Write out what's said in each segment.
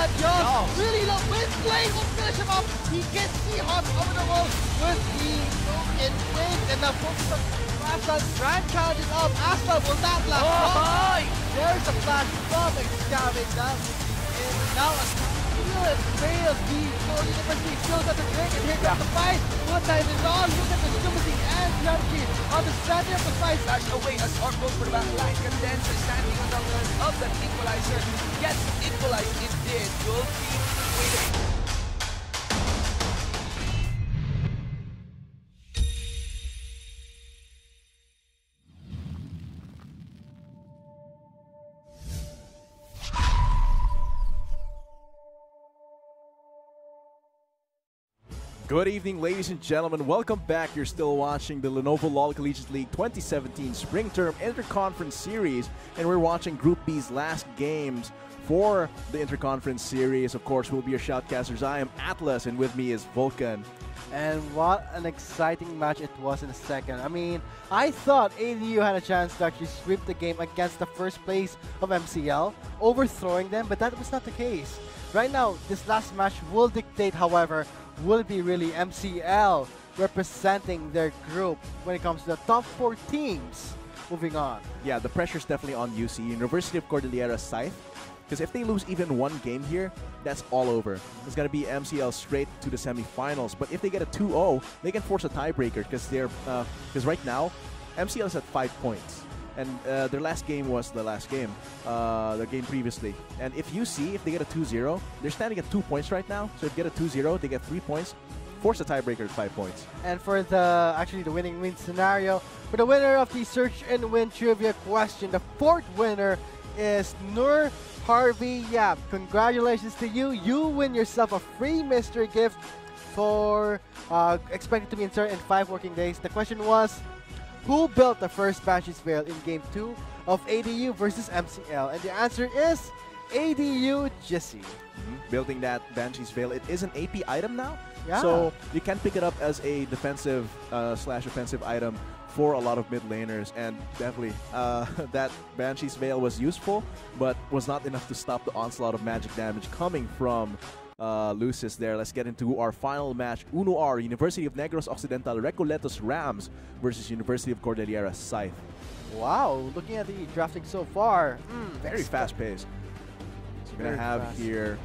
that job. Really low. Wind Blade will finish him up. He gets Seahawk over the wall with the broken wing. And now focus on Aslan. Grand Challenge is up. Aslan will not last. There's a flash from Excavate down. And now a good fails. The UNOR University still got the drink. And here comes the fight. What time is on? Look at the stupidity and Junkie on the center of the fight. Flash away as Orc goes for the back line. Condenser standing on the line of the equalizer. Gets equalized indeed. Gold team waiting. Good evening, ladies and gentlemen. Welcome back. You're still watching the Lenovo LOL Collegiate League 2017 Spring Term Interconference Series, and we're watching Group B's last games for the Interconference Series. Of course, we'll be your shoutcasters. I am Atlas, and with me is Vulcan. And what an exciting match it was in the second. I mean, I thought ADU had a chance to actually sweep the game against the first place of MCL, overthrowing them, but that was not the case. Right now, this last match will dictate, however, will it be really MCL representing their group when it comes to the top 4 teams moving on. Yeah, the pressure's definitely on UC, University of Cordillera Scythe, because if they lose even one game here, that's all over. It's going to be MCL straight to the semifinals. But if they get a 2-0, they can force a tiebreaker because right now, MCL is at 5 points. And their last game was the last game, the game previously. And if if they get a 2-0, they're standing at 2 points right now. So if they get a 2-0, they get 3 points. Force a tiebreaker at 5 points. And for the winning win scenario, for the winner of the Search and Win trivia question, the 4th winner is Nur Harvey Yap. Congratulations to you. You win yourself a free mystery gift for expected to be inserted in 5 working days. The question was, who built the first Banshee's Veil in Game 2 of ADU versus MCL? And the answer is ADU Jissy. Building that Banshee's Veil. It is an AP item now. Yeah. So you can pick it up as a defensive slash offensive item for a lot of mid laners. And definitely that Banshee's Veil was useful, but was not enough to stop the onslaught of magic damage coming from Lucis there. Let's get into our final match. UNOR, University of Negros Occidental Recoletos Rams versus University of Cordillera Scythe. Wow, looking at the drafting so far. Very fast paced. So we're going to have here,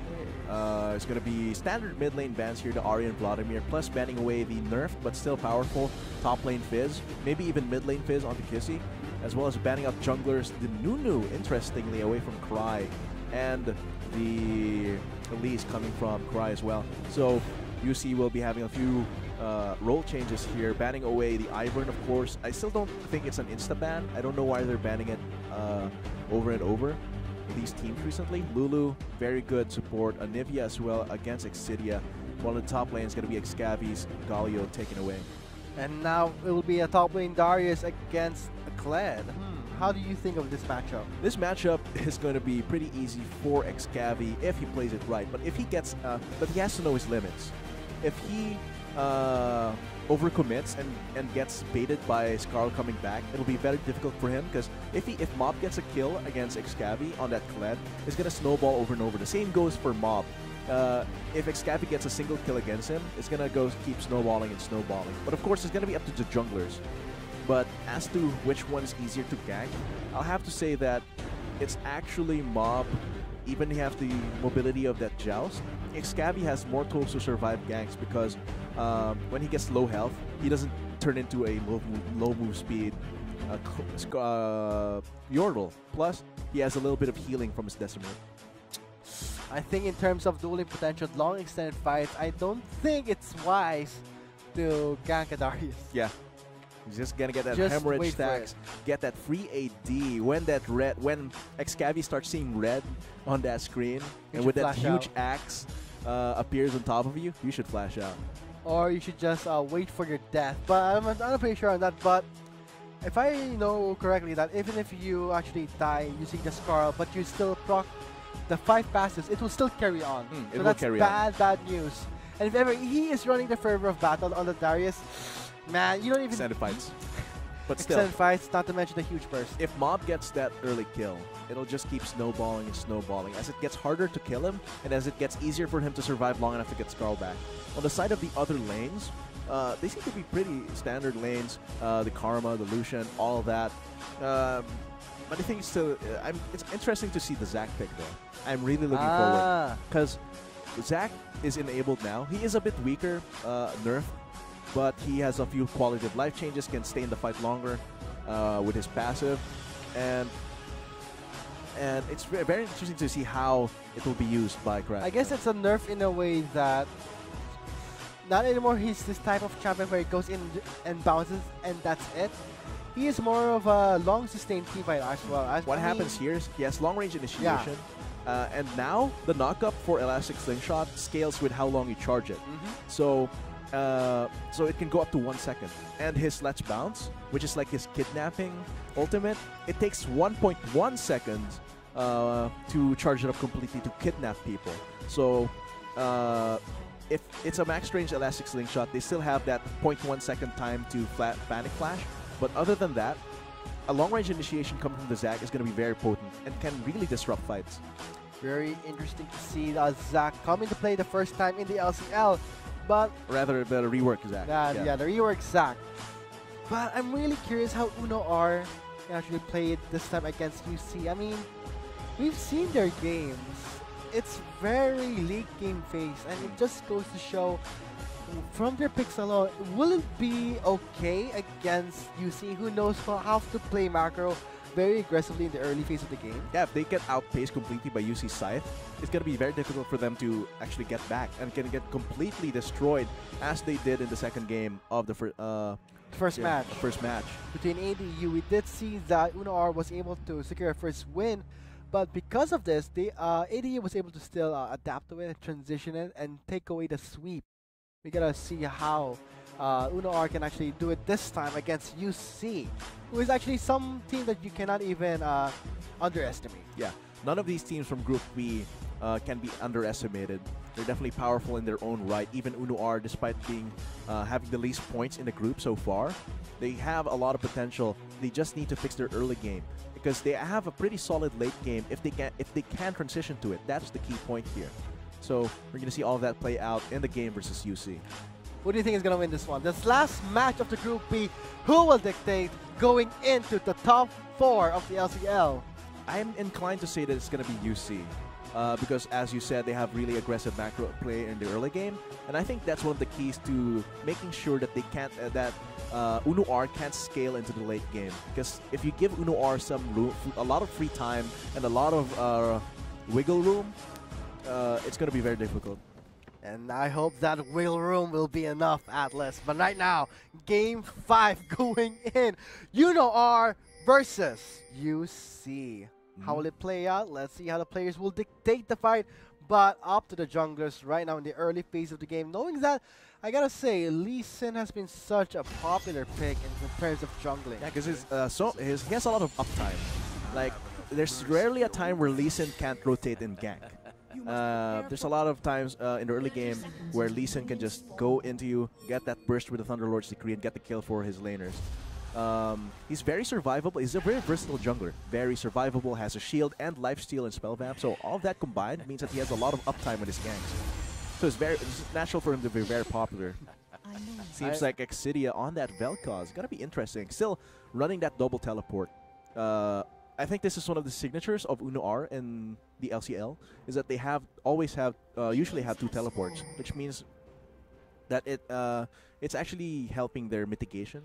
it's going to be standard mid lane bans here, the Ari and Vladimir, plus banning away the nerfed but still powerful top lane Fizz, maybe even mid lane Fizz onto Kissy, as well as banning out junglers, the Nunu, interestingly, away from Cry, and the Elise coming from Cry as well. So UC will be having a few role changes here, banning away the Ivern, of course. I still don't think it's an insta-ban. I don't know why they're banning it over and over. These teams recently. Lulu, very good support. Anivia as well against Exidia. One of the top lanes is going to be Excavi's Galio taken away. And now it will be a top lane Darius against Kled. How do you think of this matchup? This matchup is going to be pretty easy for Excavi if he plays it right. But if he gets, but he has to know his limits. If he overcommits and gets baited by Skarl coming back, it'll be very difficult for him, because if Mob gets a kill against Excavi on that Kled, it's going to snowball over and over. The same goes for Mob. If Excavi gets a single kill against him, it's going to keep snowballing and snowballing. But of course, it's going to be up to the junglers. But as to which one is easier to gank, I'll have to say that it's actually Mob. Even if you have the mobility of that Joust, Excavi has more tools to survive ganks, because when he gets low health, he doesn't turn into a low move speed Yordle. Plus, he has a little bit of healing from his Decimate. I think in terms of dueling potential, long extended fights, I don't think it's wise to gank a Darius. Yeah. He's just gonna get that hemorrhage stacks, get that free AD when Excavi starts seeing red on that screen, and with that huge axe appears on top of you, you should flash out. Or you should just wait for your death. But I'm not pretty sure on that. But if I know correctly, that even if you actually die using the Skarl, but you still proc the 5 passes, it will still carry on. So that's bad news. And if ever he is running the Fervor of Battle on the Darius, man, you don't even... Extended fights. But still, extended fights, not to mention the huge burst. if Mob gets that early kill, it'll just keep snowballing and snowballing as it gets harder to kill him and as it gets easier for him to survive long enough to get Scarl back. On the side of the other lanes, they seem to be pretty standard lanes. The Karma, the Lucian, all of that. But I think still, it's interesting to see the Zac pick though. I'm really looking forward because Zac is enabled now. He is a bit weaker, nerf, but he has a few quality of life changes, can stay in the fight longer with his passive, and it's very interesting to see how it will be used by Garena. I guess it's a nerf in a way that not anymore he's this type of champion where he goes in and bounces and that's it. He is more of a long sustained team fight as well. What happens here is he has long range initiation, and now the knockup for Elastic Slingshot scales with how long you charge it. So it can go up to 1 second. And his Let's Bounce, which is like his kidnapping ultimate, it takes 1.1 seconds to charge it up completely to kidnap people. So if it's a max range Elastic Slingshot, they still have that 0.1 second time to Panic Flash. But other than that, a long-range initiation coming from the Zac is going to be very potent and can really disrupt fights. Very interesting to see Zac come into play the first time in the LCL, but rather the rework Zac. Yeah, the rework Zac. But I'm really curious how UNOR actually played this time against UC. I mean, we've seen their games. It's very late game phase, and it just goes to show from their picks alone, will it be okay against UC, who knows how to play macro very aggressively in the early phase of the game? Yeah, if they get outpaced completely by UC Scythe, it's going to be very difficult for them to actually get back and can get completely destroyed as they did in the second game of the first match between ADU. We did see that UNOR was able to secure a first win, but because of this, ADU was able to still adapt to it and transition it and take away the sweep. We gotta see how UNOR can actually do it this time against UC, who is actually some team that you cannot even underestimate. Yeah, none of these teams from Group B can be underestimated. They're definitely powerful in their own right. Even UNOR, despite being having the least points in the group so far, they have a lot of potential. They just need to fix their early game because they have a pretty solid late game if they can transition to it. That's the key point here. So we're going to see all of that play out in the game versus UC. Who do you think is going to win this one? This last match of the Group B, who will dictate going into the top 4 of the LCL? I'm inclined to say that it's going to be UC. Because, as you said, they have really aggressive macro play in the early game. And I think that's one of the keys to making sure that they can't, UNOR can't scale into the late game. Because if you give UNOR some room, a lot of free time and a lot of wiggle room, it's going to be very difficult. And I hope that wiggle room will be enough, Atlas. But right now, Game 5 going in. UNOR versus UC. How will it play out? Let's see how the players will dictate the fight. But up to the junglers right now in the early phase of the game. Knowing that, I gotta say, Lee Sin has been such a popular pick in terms of jungling. Yeah, because he has a lot of uptime. Like, there's rarely a time where Lee Sin can't rotate in gank. There's a lot of times in the early game where Lee Sin can just go into you, get that burst with the Thunderlord's Decree, and get the kill for his laners. He's very survivable. He's a very versatile jungler. Very survivable, has a shield and lifesteal and spell vamp. So all of that combined means that he has a lot of uptime with his ganks. So it's natural for him to be very popular. Seems like Exidia on that Vel'Koz. It's gonna be interesting. Still running that double teleport. I think this is one of the signatures of UNOR in the LCL, is that they usually have 2 teleports, which means that it's actually helping their mitigation,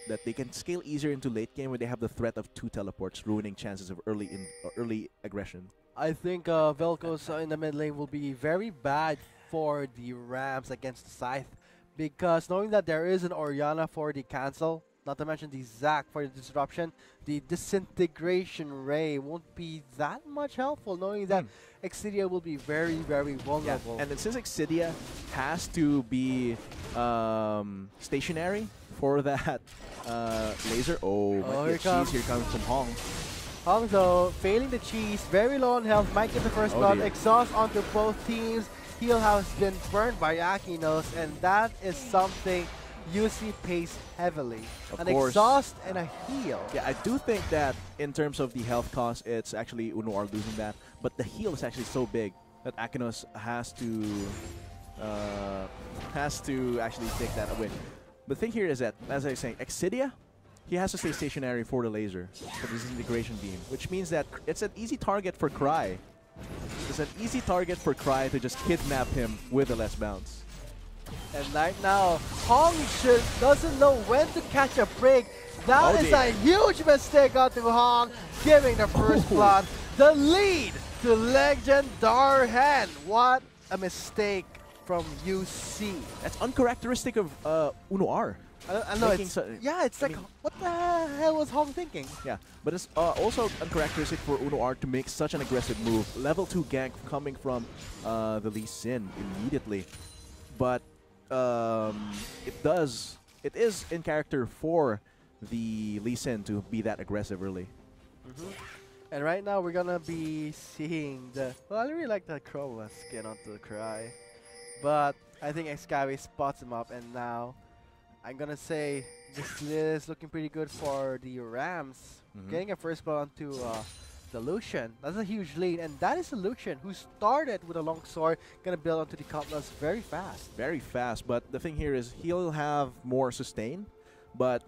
that they can scale easier into late game when they have the threat of 2 teleports, ruining chances of early aggression. I think Vel'Koz in the mid lane will be very bad for the Rams against Scythe, because knowing that there is an Orianna for the cancel, not to mention the Zac for the disruption, the disintegration ray won't be that much helpful, knowing that Exidia will be very, very vulnerable. Yeah. And since Exidia has to be stationary for that laser, here comes some Hong. Hong, though, failing the cheese, very low on health, might get the first blood, exhaust onto both teams. Heal has been burned by Akinos, and that is something UC pays heavily. Of An course. exhaust and a heal. Yeah, I do think that in terms of the health cost, it's actually UNOR losing that. But the heal is actually so big that Akinos has to actually take that away. The thing here is that, as I was saying, Exidia, he has to stay stationary for the laser, for this integration beam, which means that it's an easy target for Cry. It's an easy target for Cry to just kidnap him with a less bounce. And right now, Hong doesn't know when to catch a break. That is a huge mistake onto Hong, giving the first blood. The lead to Legend Darhan. What a mistake from UC. That's uncharacteristic of UNOR. I know it's like, what the hell was Hong thinking? Yeah, but it's also uncharacteristic for UNOR to make such an aggressive move. Level 2 gank coming from the Lee Sin immediately. But it is in character for the Lee Sin to be that aggressive early. And right now we're gonna be seeing the, well, I really like that Chroma skin onto the Cry. But I think Xcavi spots him up, and now I'm gonna say this is looking pretty good for the Rams. Getting a first blood onto the Lucian. That's a huge lead, and that is a Lucian who started with a long sword, gonna build onto the Cutlass very fast. Very fast, but the thing here is he'll have more sustain, but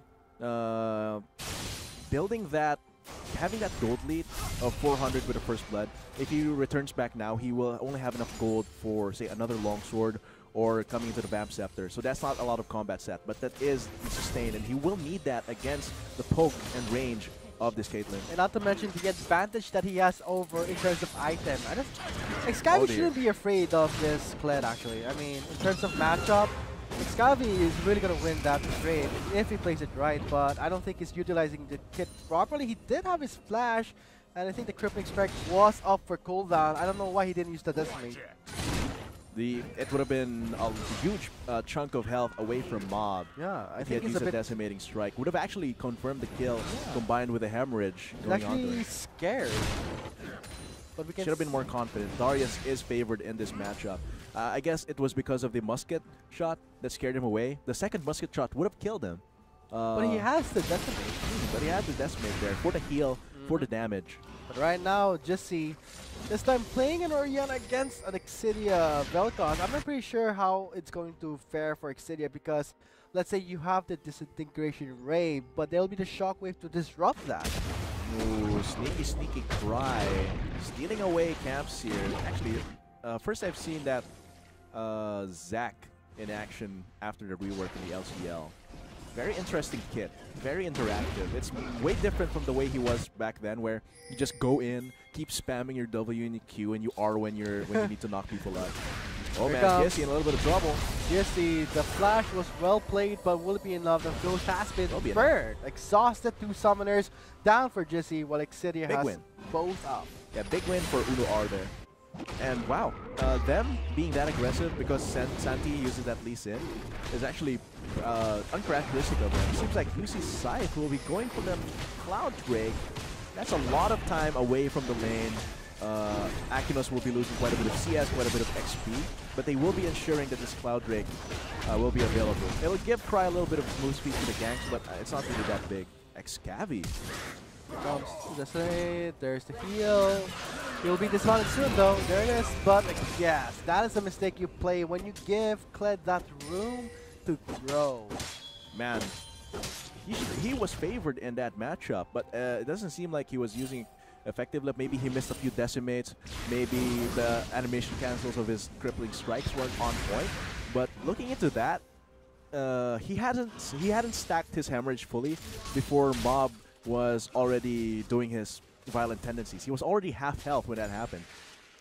building that, having that gold lead of 400 with a first blood, if he returns back now, he will only have enough gold for, say, another longsword or coming into the Vamp Scepter. So that's not a lot of combat set, but that is the sustain, and he will need that against the poke and range of this Caitlyn. And not to mention the advantage that he has over in terms of item. Xcavi shouldn't be afraid of this Kled, actually. I mean, in terms of matchup, Xcavi is really going to win that trade if he plays it right, but I don't think he's utilizing the kit properly. He did have his flash, and I think the Crippling Strike was up for cooldown. I don't know why he didn't use the Decimate. It would have been a huge chunk of health away from Mob. Yeah, I if think he had used a decimating strike. Would have actually confirmed the kill combined with a hemorrhage going on to actually it. scared. But we can Should have been more confident. Darius is favored in this matchup. I guess it was because of the musket shot that scared him away. The second musket shot would have killed him. But he has the Decimate. But he had the Decimate there for the heal, for the damage. But right now, Jissy, this time playing an Orianna against an Exidia Vel'Koz. I'm not pretty sure how it's going to fare for Exidia because let's say you have the Disintegration Ray, but there'll be the Shockwave to disrupt that. Ooh, sneaky Cry. Stealing away camps here. Actually, first I've seen that Zac in action after the rework in the LCL. Very interesting kit, very interactive. It's way different from the way he was back then, where you just go in, keep spamming your W and your Q, and you R when you need to knock people out. Oh man, Jesse in a little bit of trouble. Jesse, the flash was well played, but will it be enough? The Ghost has been burned. Exhausted, 2 summoners down for Jesse, while Exidia has both up. Yeah, big win for UNOR there. And wow, them being that aggressive because Santi uses that Lee Sin is actually uncharacteristic of them. It seems like UC Scythe will be going for them Cloud Drake. That's a lot of time away from the lane. Akinos will be losing quite a bit of CS, quite a bit of XP, but they will be ensuring that this Cloud Drake will be available. It'll give Cry a little bit of move speed to the ganks, but it's not really that big. Xcavi. Comes to the side, there's the heal. He'll be dismounted soon though, there it is. But yes, that is a mistake you play when you give Kled that room to grow. Man, he was favored in that matchup, but it doesn't seem like he was using effectively. Maybe he missed a few decimates, maybe the animation cancels of his crippling strikes weren't on point. But looking into that, he hadn't stacked his hemorrhage fully before Mob was already doing his violent tendencies. He was already half health when that happened.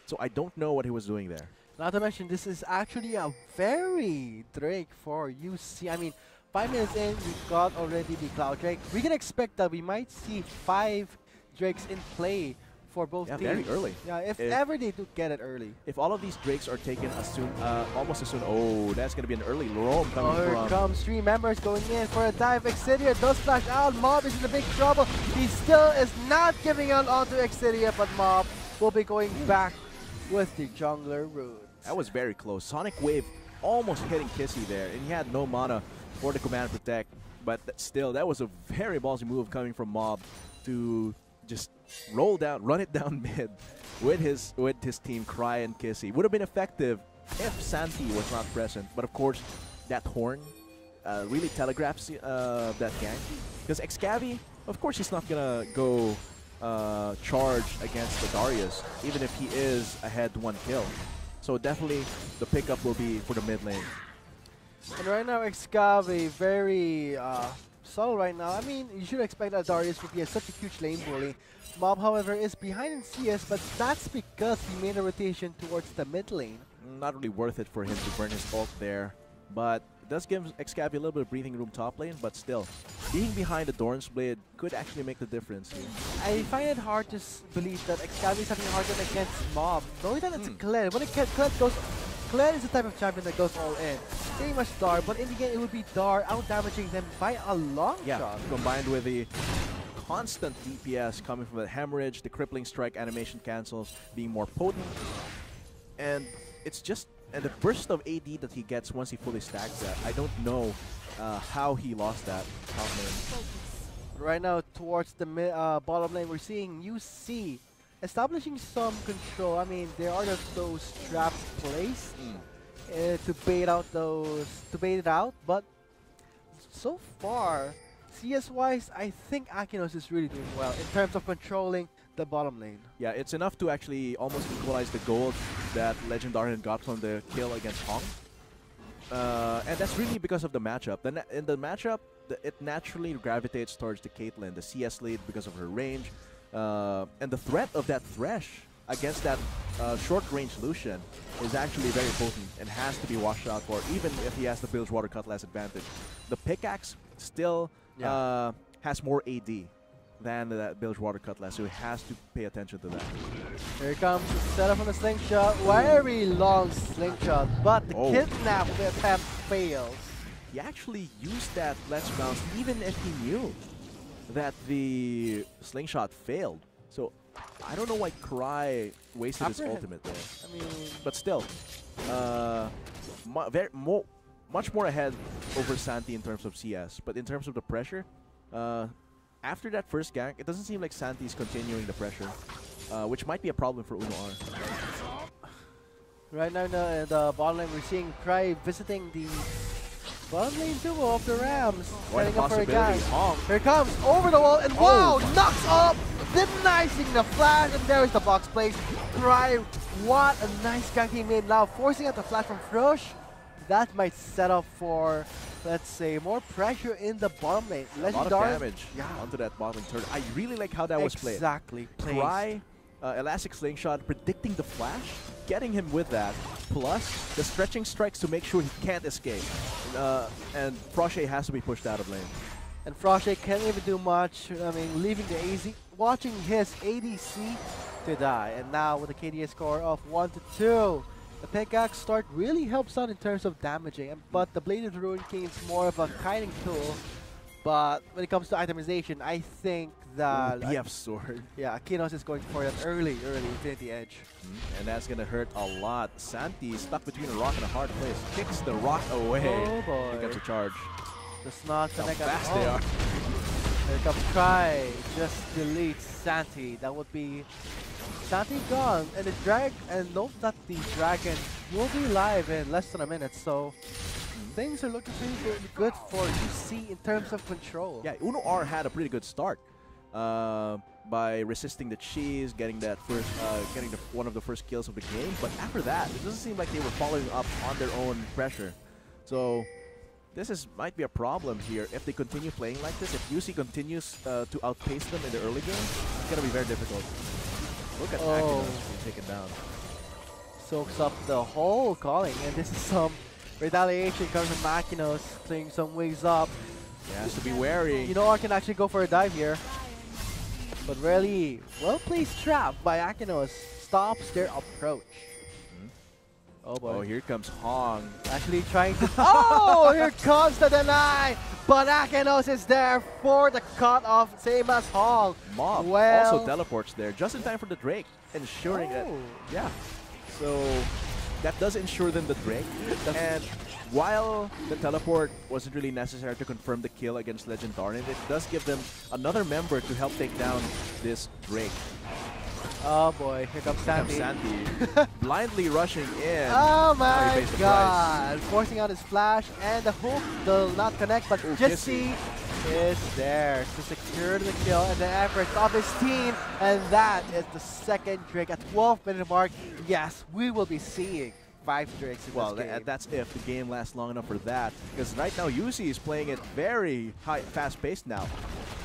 So I don't know what he was doing there. Not to mention, this is actually a very Drake for UC. I mean, 5 minutes in, we got already the Cloud Drake. We can expect that we might see 5 Drakes in play for both teams. Very early. Yeah, if ever they do get it early. If all of these Drakes are taken as soon, almost as soon. Oh, that's going to be an early roam coming from. Here comes 3 members going in for a dive. Exidia does flash out. Mob is in a big trouble. He still is not giving out onto Exidia, but Mob will be going back with the jungler route. That was very close. Sonic Wave almost hitting Kissy there, and he had no mana for the command protect. But still, that was a very ballsy move coming from Mob to just run it down mid with his team Cry and Kissy. Would have been effective if Santi was not present. But of course, that horn really telegraphs that gank. Because Xcavi, of course, he's not gonna go charge against the Darius, even if he is ahead 1 kill. So definitely the pickup will be for the mid lane. And right now, Xcavi very subtle right now. I mean, you should expect that Darius would be such a huge lane bully. Mob, however, is behind in CS, but that's because he made a rotation towards the mid lane. Not really worth it for him to burn his ult there, but it does give Xcavi a little bit of breathing room top lane, but still, being behind the Dorn's Blade could actually make the difference here. I find it hard to believe that Xcavi is having a hard time against Mob, knowing that it's Kled. When Kled is the type of champion that goes all in. Pretty much Dar, but in the game it would be Dar out-damaging them by a long shot. Combined with the constant DPS coming from the Hemorrhage, the Crippling Strike animation cancels being more potent, and it's just the burst of AD that he gets once he fully stacks that. I don't know how he lost that top lane. Right now, towards the bottom lane, we're seeing UC establishing some control. I mean, there are those traps placed to bait it out, but so far, CS-wise, I think Akinos is really doing well in terms of controlling the bottom lane. Yeah, it's enough to actually almost equalize the gold that Legendarian got from the kill against Hong. And that's really because of the matchup. In the matchup, it naturally gravitates towards the Caitlyn, the CS lead, because of her range. And the threat of that Thresh against that short-range Lucian is actually very potent and has to be watched out for, even if he has the Bilgewater Cutlass advantage. The pickaxe still has more AD than that Bilgewater Cutlass, so he has to pay attention to that. Here comes the setup on the slingshot. Very long slingshot, but the kidnap attempt fails. He actually used that Let's Bounce even if he knew that the slingshot failed. So I don't know why Cry wasted his ultimate there. I mean, but still, much more ahead over Santi in terms of CS. But in terms of the pressure, after that first gank, it doesn't seem like Santi's continuing the pressure, which might be a problem for UNOR. Right now in the bottom lane, we're seeing Cry visiting the bottom lane duo of the Rams. Setting up for a guy. Here comes, over the wall, and wow, knocks up, denying the flash, and there is the box place. Cry, what a nice gank he made now, forcing out the flash from Frosh. That might set up for, let's say, more pressure in the bottom lane. A lot of damage onto that bottom turn. I really like how that was played. Exactly. Cry, Elastic Slingshot, predicting the flash, getting him with that, plus the stretching strikes to make sure he can't escape. And Frosh has to be pushed out of lane. And Frosh can't even do much. I mean, leaving the AZ, watching his ADC to die. And now with a KDA score of 1-2. The pickaxe start really helps out in terms of damaging, but the Bladed Ruin King is more of a kiting tool. But when it comes to itemization, I think that BF Sword. Yeah, Akinos is going for that early Infinity Edge. And that's gonna hurt a lot. Santi is stuck between a rock and a hard place. Kicks the rock away. Oh boy. He gets a charge. Does not connect at all. Fast they are. Here comes Cry. Just deletes Santi. That would be Santi gone, and note that the dragon will be live in less than a minute, so things are looking pretty good for UC in terms of control. Yeah, UNOR had a pretty good start by resisting the cheese, getting that first, one of the first kills of the game. But after that, it doesn't seem like they were following up on their own pressure. So this might be a problem here if they continue playing like this. If UC continues to outpace them in the early game, it's gonna be very difficult. Look at Akinos being taken down. Soaks up the whole calling, and this is some retaliation coming from Akinos, clearing some wings up. He has to be wary. UNOR can actually go for a dive here. But really, well-placed trap by Akinos stops their approach. Oh boy. Oh, here comes Hong. Actually trying to... Oh, here comes the deny! But Akinos is there for the cut-off, same as Hong. Mob also teleports there, just in time for the Drake, ensuring that... Yeah. So, that does ensure them the Drake. And while the teleport wasn't really necessary to confirm the kill against Legend Darnit, it does give them another member to help take down this Drake. Oh boy, here comes Sandy. Blindly rushing in. Oh my god! Forcing out his flash, and the hook will not connect, but Jesse is there to secure the kill and the efforts of his team. And that is the second Drake at 12-minute mark. Yes, we will be seeing 5 Drakes in this game. That's if the game lasts long enough for that. Because right now, UC is playing it very fast-paced now.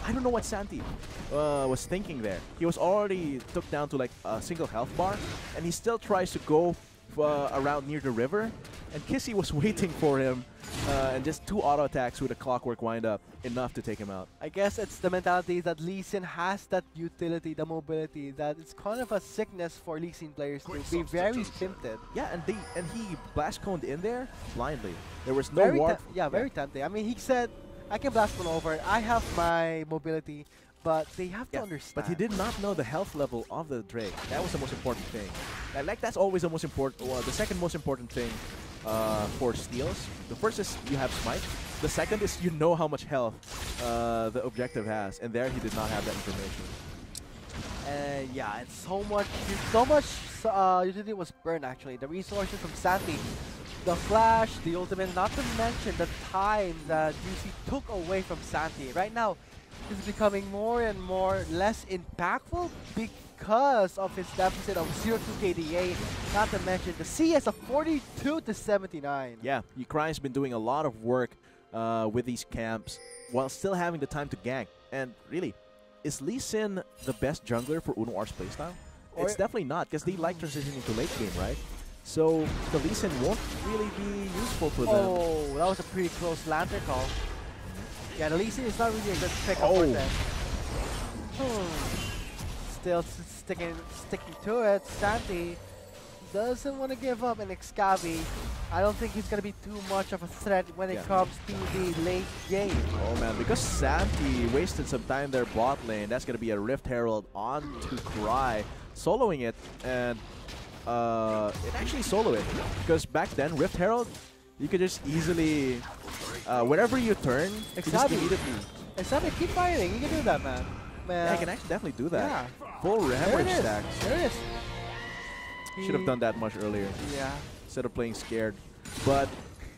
I don't know what Santi was thinking there. He was already took down to like a single health bar, and he still tries to go around near the river. And Kissy was waiting for him, and just 2 auto attacks with a clockwork wind-up, enough to take him out. I guess it's the mentality that Lee Sin has, that utility, the mobility, that it's kind of a sickness for Lee Sin players to be very tempted. Yeah, and he blast coned in there blindly. There was no warp. Very tempting. I mean, he said, I can blast one over. I have my mobility, but they have to understand. But he did not know the health level of the Drake. That was the most important thing. Like that's always the most important. Well, the second most important thing for steals. The first is you have smite. The second is you know how much health the objective has, and there he did not have that information. And yeah, it's so much utility was burned actually. The resources from Santi, the flash, the ultimate, not to mention the time that UC took away from Santi. Right now, is becoming more and more less impactful because of his deficit of 0-2 KDA, not to mention the CS of 42 to 79. Yeah, Ukraine's been doing a lot of work with these camps while still having the time to gank. And really, is Lee Sin the best jungler for UNOR's playstyle? It's definitely not, because they like transitioning to late game, right? So the Lee Sin won't really be useful for them. Oh, that was a pretty close lantern call. Yeah, the Lee Sin is not really a good pickup for them. Still sticking to it. Santi doesn't want to give up, and Xcavi, I don't think he's going to be too much of a threat when it comes to the late game. Oh man, because Santi wasted some time there bot lane, that's going to be a Rift Herald on to Cry, soloing it, and it actually solo it, because back then Rift Herald, you could just easily, wherever you turn, just immediately. Xcavi, keep fighting, you can do that, man. Yeah, I can actually definitely do that. Yeah. Full hemorrhage stacks. There it is. Should have done that much earlier. Yeah. Instead of playing scared. But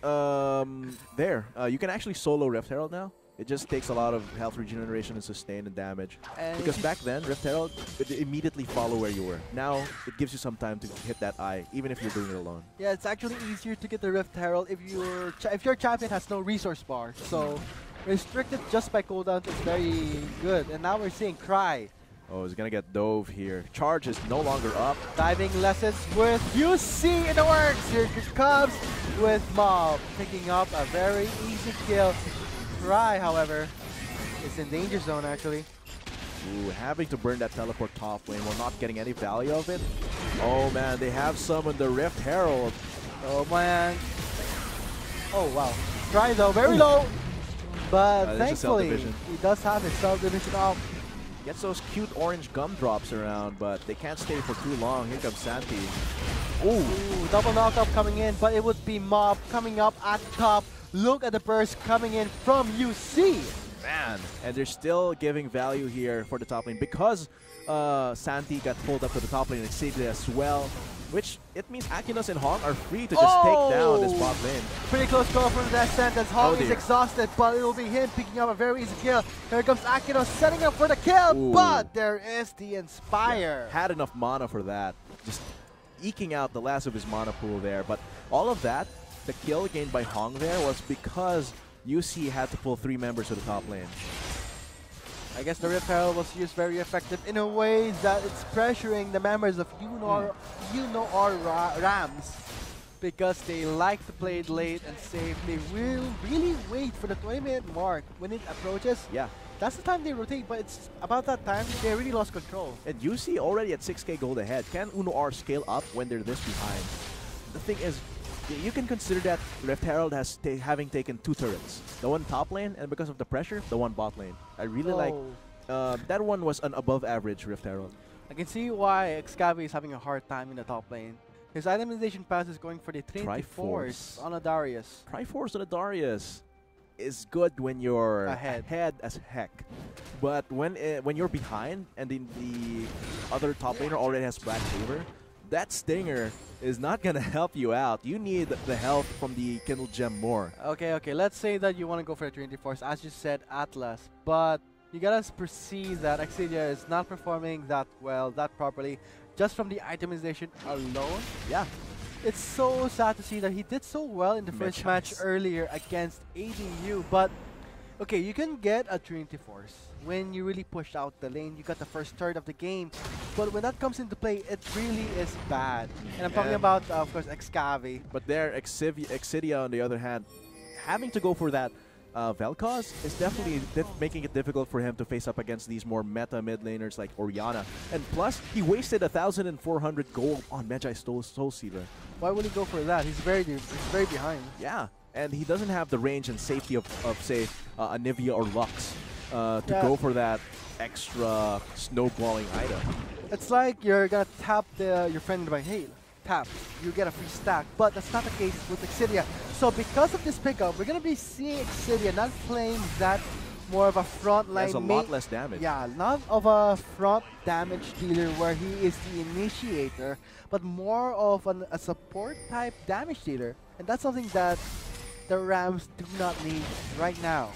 you can actually solo Rift Herald now. It just takes a lot of health regeneration and sustain and damage. Because back then, Rift Herald would immediately follow where you were. Now, it gives you some time to hit that eye, even if you're doing it alone. Yeah, it's actually easier to get the Rift Herald if your champion has no resource bar. So, restricted just by cooldown is very good. And now we're seeing Cry. Oh, he's gonna get dove here. Charge is no longer up. Diving lessons with UC in the works. Here it comes with Mob, picking up a very easy kill. Cry, however, is in danger zone actually. Ooh, having to burn that teleport top lane while not getting any value of it. Oh man, they have summoned the Rift Herald. Oh man. Oh wow. Cry though, very low. But thankfully, he does have his self-division off. Gets those cute orange gumdrops around, but they can't stay for too long. Here comes Santi. Ooh, double knockup coming in, but it would be Mob coming up at top. Look at the burst coming in from UC. Man, and they're still giving value here for the top lane because Santi got pulled up to the top lane and saved it as well. Which it means Akinos and Hong are free to just take down this bot lane. Pretty close call from that sentence. Hong is exhausted, but it will be him picking up a very easy kill. Here comes Akinos setting up for the kill, but there is the Inspire. Yeah, had enough mana for that. Just eking out the last of his mana pool there. But all of that, the kill gained by Hong there was because UC had to pull 3 members to the top lane. I guess the Rift Herald was used very effective in a way that it's pressuring the members of UNOR Rams because they like to play it late and safe. They will really wait for the 20-minute mark. When it approaches, that's the time they rotate, but it's about that time they really lost control. And UC already at 6k gold ahead. Can UNOR scale up when they're this behind? The thing is, you can consider that Rift Herald has having taken 2 turrets. The one top lane, and because of the pressure, the one bot lane. I really like that one was an above average Rift Herald. I can see why Xcavi is having a hard time in the top lane. His itemization pass is going for the Trinity Force on a Darius. Triforce on a Darius is good when you're ahead as heck, but when you're behind and then the other top laner already has Black Cleaver, that Stinger is not gonna help you out. You need the help from the Kindle Gem more. Okay, let's say that you want to go for the Trinity Force, as you said, Atlas, but you gotta perceive that Excedia is not performing that well, that properly, just from the itemization alone. Yeah. It's so sad to see that he did so well in the first match earlier against ADU, but okay, you can get a Trinity Force when you really push out the lane. You got the first third of the game, but when that comes into play, it really is bad. And I'm talking about, of course, Excavy. But there, Excedia, on the other hand, having to go for that Vel'Koz is definitely making it difficult for him to face up against these more meta mid laners like Orianna. And plus, he wasted 1,400 gold on Magi Soulstealer. Why would he go for that? He's very behind. Yeah, and he doesn't have the range and safety of say, a Nivea or Lux to go for that extra snowballing item. It's like you're gonna tap your friend by, hey, tap, you get a free stack, but that's not the case with Excedia. So because of this pickup, we're gonna be seeing Excedia not playing that more of a front line. Has a lot less damage. Yeah, not of a front damage dealer where he is the initiator, but more of a support type damage dealer, and that's something that the Rams do not need right now.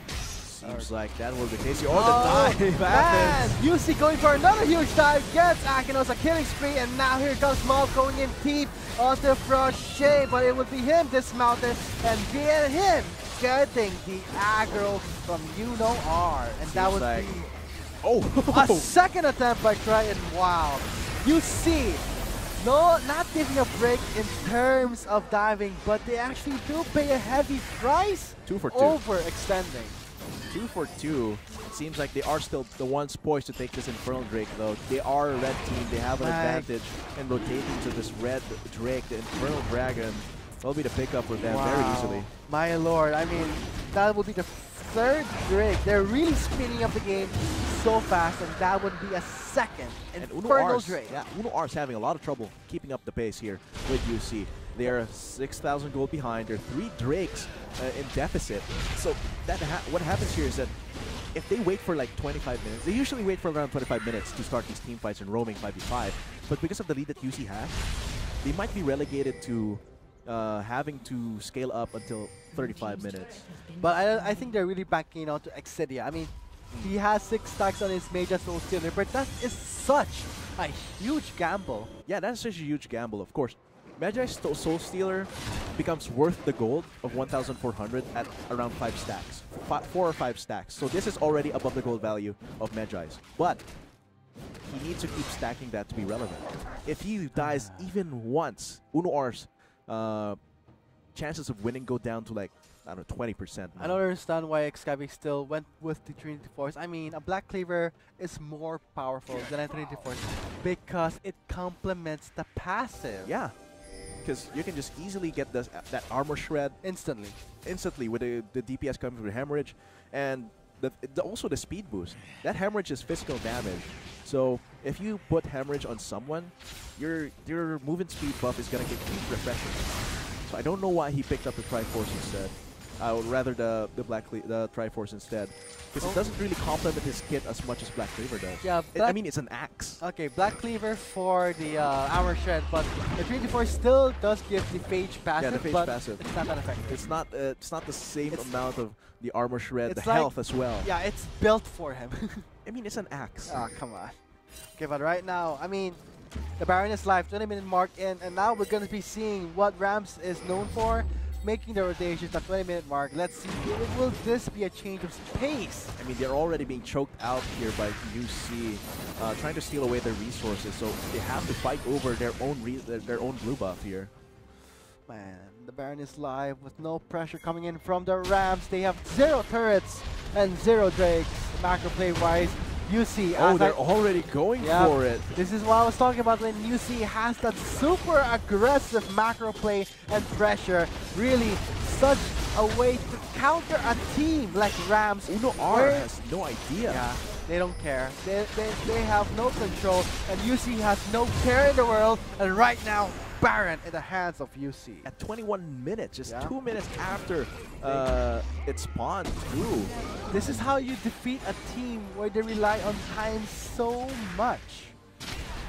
Seems like that was the case. The dive happens. UC going for another huge dive, gets Akinos a killing spree, and now here comes Maul going in deep onto Froshay, but it would be him dismounted, and get him getting the aggro from UNOR, and Seems that would like be a second attempt by Triton. Wow, UC not giving a break in terms of diving, but they actually do pay a heavy price 2 for 2. overextending. 2 for 2. It seems like they are still the ones poised to take this Infernal Drake, though. They are a red team. They have an advantage in rotating to this red Drake. The Infernal Dragon will be the pickup for them very easily. My lord, I mean, that would be the third Drake. They're really speeding up the game so fast, and that would be a second Infernal Drake. Yeah, UNOR is having a lot of trouble keeping up the pace here with UC. They're 6,000 gold behind. They're 3 Drakes in deficit. So what happens here is that if they wait for like 25 minutes, they usually wait for around 25 minutes to start these team fights and roaming 5v5. But because of the lead that UC has, they might be relegated to having to scale up until 35 minutes. But I think they're really backing out to Excedia. I mean, he has 6 stacks on his Magi Soulstealer, but that is such a huge gamble. Yeah, that's such a huge gamble, of course. Magi Soulstealer becomes worth the gold of 1,400 at around 5 stacks. 4 or 5 stacks. So this is already above the gold value of Magi's. But he needs to keep stacking that to be relevant. If he dies even once, UNOR's chances of winning go down to like, I don't know, 20%. I don't understand why Excavy still went with the Trinity Force. I mean, a Black Cleaver is more powerful than a Trinity Force because it complements the passive. Yeah. Because you can just easily get that armor shred instantly with the DPS coming with Hemorrhage, and also the speed boost. That Hemorrhage is physical damage, so if you put Hemorrhage on someone, your movement speed buff is gonna get huge refreshing. So I don't know why he picked up the Triforce instead. I would rather the Triforce instead, because it doesn't really complement his kit as much as Black Cleaver does. Yeah, I mean, it's an axe. Okay, Black Cleaver for the armor shred, but the Trinity Force still does give the Phage passive. Yeah, the Phage passive. It's not that effective. It's not the same amount of the armor shred, the like, health as well. Yeah, it's built for him. I mean, it's an axe. Oh, come on. Okay, but right now, I mean, the Baron is live, 20-minute mark in, and now we're going to be seeing what Rams is known for, making the rotations at 20-minute mark. Let's see, will this be a change of pace? I mean, they're already being choked out here by UC, trying to steal away their resources, so they have to fight over their own blue buff here. Man, the Baron is live with no pressure coming in from the Rams. They have 0 turrets and 0 Drakes. Macro play-wise, UC. Oh, they're already going for it. This is what I was talking about when UC has that super aggressive macro play and pressure. Really, such a way to counter a team like Rams. UNOR has no idea. Yeah. They don't care. They have no control, and UC has no care in the world. And right now, Baron in the hands of UC. At 21 minutes, just 2 minutes after it spawned through. This is how you defeat a team where they rely on time so much.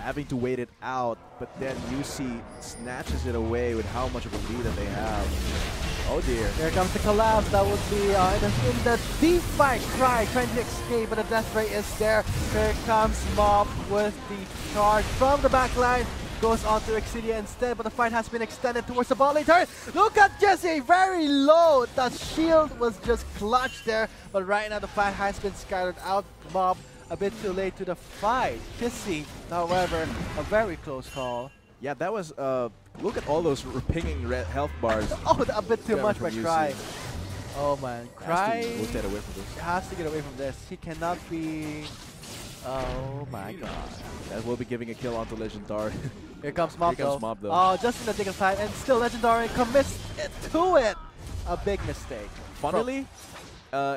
Having to wait it out, but then UC snatches it away with how much of a lead that they have. Oh dear. Here comes the collapse. That would be in the deep fight. Cry trying to escape, but the death ray is there. Here comes Mob with the charge from the back line. Goes on to Exidia instead, but the fight has been extended towards the bot lane turn. Look at Jesse, very low. The shield was just clutched there, but right now the fight has been scattered out. Mob a bit too late to the fight. Jesse, however, a very close call. Yeah, that was, look at all those pinging red health bars. Oh, a bit too much by Cry. Oh man, Cry has to get away from this. Has to get away from this. He cannot be... Oh my god. That will be giving a kill onto Legendary. Here comes Mob, Here comes Mob though. Oh, just in the tick of time, and still Legendary commits to it. A big mistake. Funnily,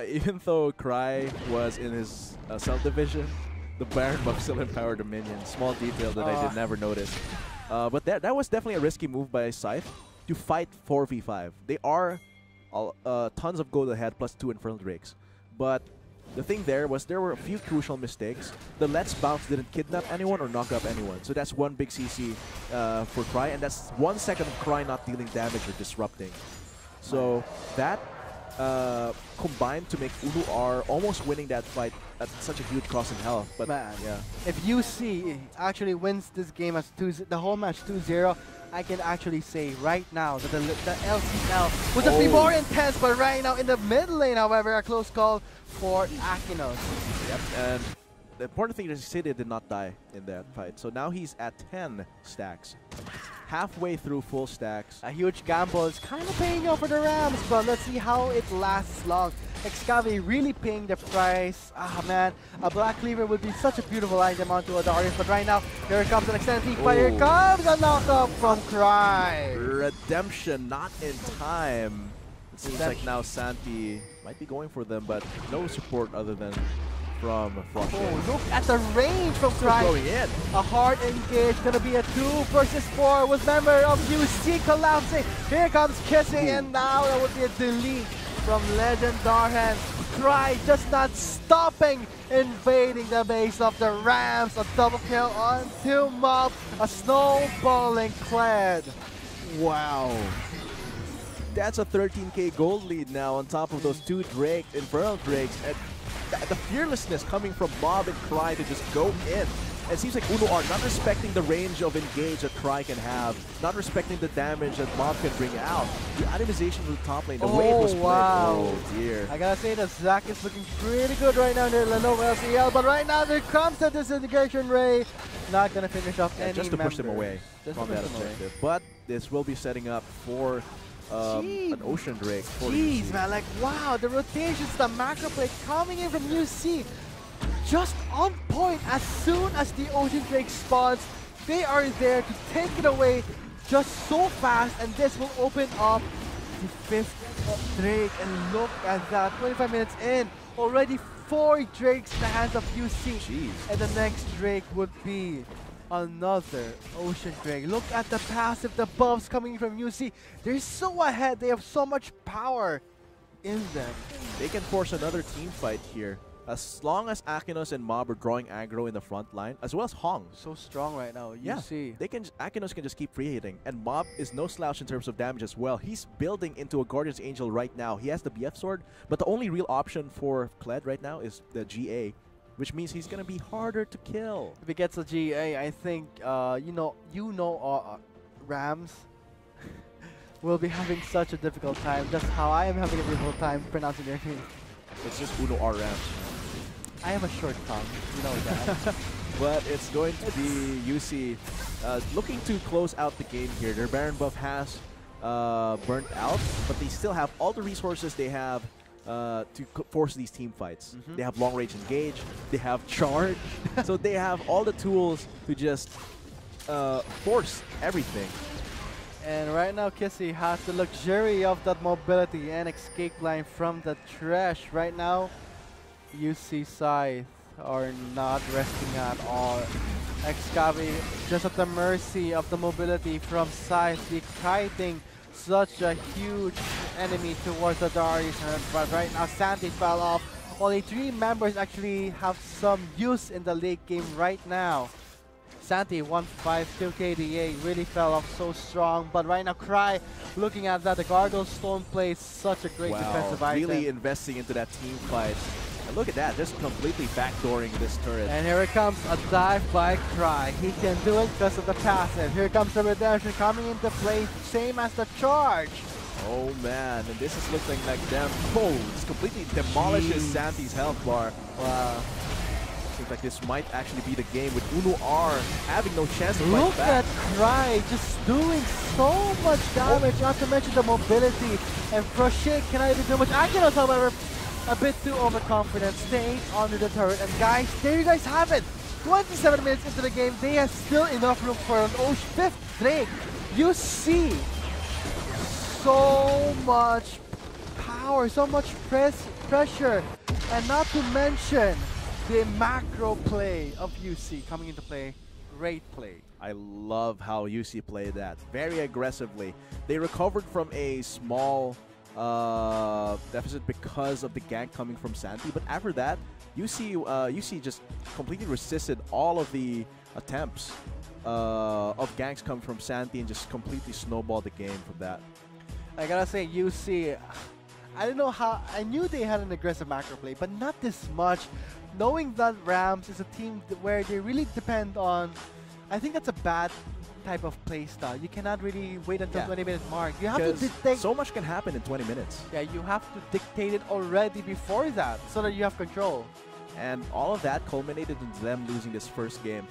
even though Cry was in his subdivision, the Baron buff still empowered the minion. Small detail that I did never notice. But that was definitely a risky move by Scythe to fight 4v5. They are tons of gold ahead plus 2 Infernal Drakes. But the thing there was there were a few crucial mistakes. The Let's Bounce didn't kidnap anyone or knock up anyone. So that's one big CC for Cry, and that's 1 second of Cry not dealing damage or disrupting. So that combined to make UNOR almost winning that fight at such a huge cost in health. But man, yeah, if UC actually wins this game as the whole match 2-0, I can actually say right now that the LCL was a bit more intense, but right now in the mid lane, however, a close call for Akinos. Yep, and the important thing is City did not die in that fight. So now he's at 10 stacks. Halfway through full stacks. A huge gamble is kind of paying off for the Rams, but let's see how it lasts long. Excavate really paying the price. Ah man, a Black Cleaver would be such a beautiful item onto a Darius, but right now, here comes an extended peak fight. Here comes a knockup from Cry. Redemption not in time. It seems like now Santi might be going for them, but no support other than from Frosh. Oh, look at the range from Cry. Going in. A hard engage, gonna be a 2 versus 4 with member of UC collapsing. Here comes Kissing, and now that would be a delete from Legendary. Cry just not stopping, invading the base of the Rams. A double kill onto Mob, a snowballing Kled. Wow. That's a 13k gold lead now on top of those 2 Infernal Drakes. And the fearlessness coming from Mob and Cry to just go in. It seems like UNOR not respecting the range of engage that Cry can have, not respecting the damage that Mob can bring out. The itemization of the top lane, the way it was split. Oh dear. I gotta say that Zac is looking pretty good right now in the Lenovo LCL, but right now there comes the disintegration ray. Not gonna finish off any just to push them member. away from that objective. But this will be setting up for an Ocean Drake. Jeez, man, like wow, the rotations, the macro play coming in from UC. Just on point. As soon as the Ocean Drake spawns, they are there to take it away just so fast, and this will open up the 5th Drake. And look at that, 25 minutes in, already 4 Drakes in the hands of UC. Jeez. And the next Drake would be another Ocean Drake. Look at the passive, the buffs coming from UC. They're so ahead, they have so much power in them. They can force another team fight here. As long as Akinos and Mob are drawing aggro in the front line, as well as Hong. So strong right now, UC. They can. Akinos can just keep free hitting, and Mob is no slouch in terms of damage as well. He's building into a Guardian's Angel right now. He has the BF sword, but the only real option for Kled right now is the GA, which means he's gonna be harder to kill. If he gets a GA, I think Rams will be having such a difficult time. Just how I am having a difficult time pronouncing their name. It's just UNOR Rams. I have a short tongue, you know that. But it's going to be UC looking to close out the game here. Their Baron buff has burnt out, but they still have all the resources they have to force these team fights. They have long range engage, they have charge, so they have all the tools to just force everything. And right now Kissy has the luxury of that mobility and escape line from the trash. Right now, UC Scythe are not resting at all. Xcavi just at the mercy of the mobility from Scythe, kiting such a huge enemy towards the Darius, but right now Santi fell off. Only 3 members actually have some use in the late game right now. Santi 1-5 2 KDA really fell off so strong, but right now Cry, looking at that, the Gargoyle Stone plays such a great defensive item. Really investing into that team fight. And look at that, just completely backdooring this turret. And here it comes, a dive by Cry. He can do it because of the passive. Here comes the redemption coming into play, same as the charge. Oh man, and this is looking like them. Oh, this completely demolishes Santi's health bar. Wow. Seems like this might actually be the game with UNOR having no chance to fight Look back. at Cry just doing so much damage, not to mention the mobility. And Crochet cannot even do much. Akinos, however, a bit too overconfident, staying under the turret. And guys, there you guys have it. 27 minutes into the game, they have still enough room for an 5th Drake. You see so much power, so much pressure, and not to mention the macro play of UC coming into play. Great play. I love how UC played that. Very aggressively. They recovered from a small deficit because of the gank coming from Santi, but after that, UC just completely resisted all of the attempts of ganks coming from Santi and just completely snowballed the game from that. I gotta say, UC, I don't know how, I knew they had an aggressive macro play, but not this much. Knowing that Rams is a team where they really depend on, I think that's a bad type of play style. You cannot really wait until 20-minute mark. You have to dictate. So much can happen in 20 minutes. Yeah, you have to dictate it already before that so that you have control. And all of that culminated into them losing this first game,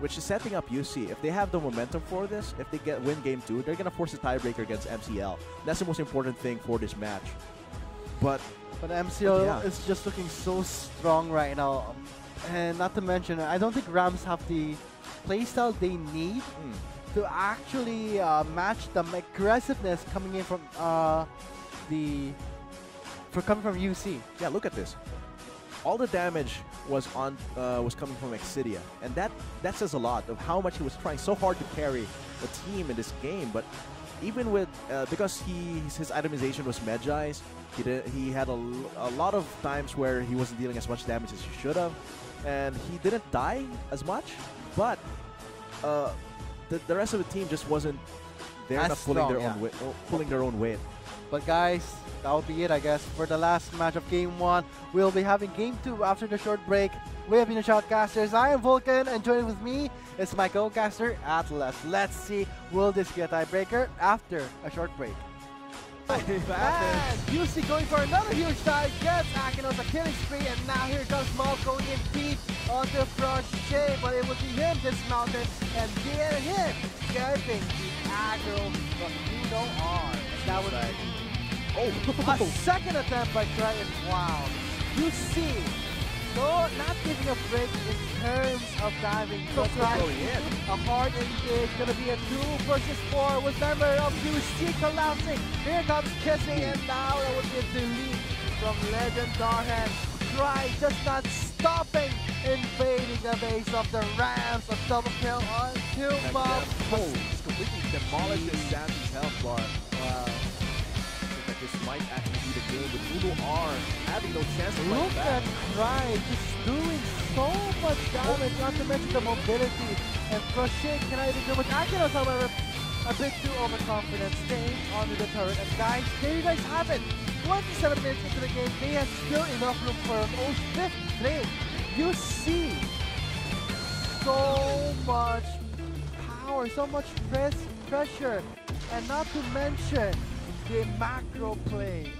which is setting up UC. If they have the momentum for this, if they win game 2, they're going to force a tiebreaker against MCL. That's the most important thing for this match. But MCL is just looking so strong right now. And not to mention, I don't think Rams have the playstyle they need to actually match the aggressiveness coming in from coming from UC. Yeah, look at this. All the damage was coming from Exidia, and that says a lot of how much he was trying so hard to carry the team in this game. But even with because his itemization was Medjai's, he had a lot of times where he wasn't dealing as much damage as he should have, and he didn't die as much. But the rest of the team just wasn't there enough pulling their own weight. But guys, that will be it, I guess, for the last match of Game 1. We'll be having Game 2 after the short break. We have been the Shoutcasters. I am Vulcan, and joining with me is my co-caster, Atlas. Let's see, will this be a tiebreaker after a short break? And UC going for another huge tie, gets Akinos a killing spree, and now here comes Mob going in deep onto Crochet, but it would be him dismounted, and get him getting the aggro from UNOR. That would be a second attempt by Triton. Wow. UC, not giving a break in terms of diving. So a hard engage, gonna be a 2 versus 4 with member of UC collapsing. Here comes Kissing, and now it would be a delete from Legend Darhan. Try just not stopping, invading the base of the Rams. A double kill on 2 Mob. This completely demolishes Santi's health bar. Wow. This might actually be the game with UNOR having no chance to fight back. Look at Cry just doing so much damage, not to mention the mobility. And Crochet cannot even do much. Akinos, however, a bit too overconfident, staying under the turret. And guys, there you guys have it. 27 minutes into the game, they have still enough room for an 5th Drake. You see so much power, so much pressure, and not to mention the macro play.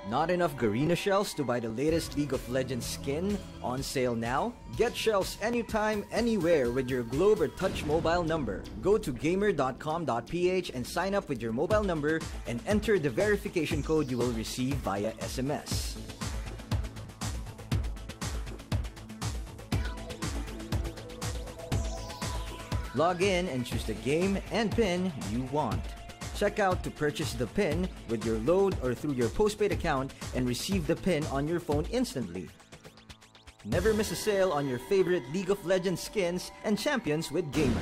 Not enough Garena shells to buy the latest League of Legends skin? On sale now? Get shells anytime, anywhere with your Globe or Touch mobile number. Go to gamer.com.ph and sign up with your mobile number and enter the verification code you will receive via SMS. Log in and choose the game and pin you want. Check out to purchase the pin with your load or through your postpaid account and receive the pin on your phone instantly. Never miss a sale on your favorite League of Legends skins and champions with Gamer.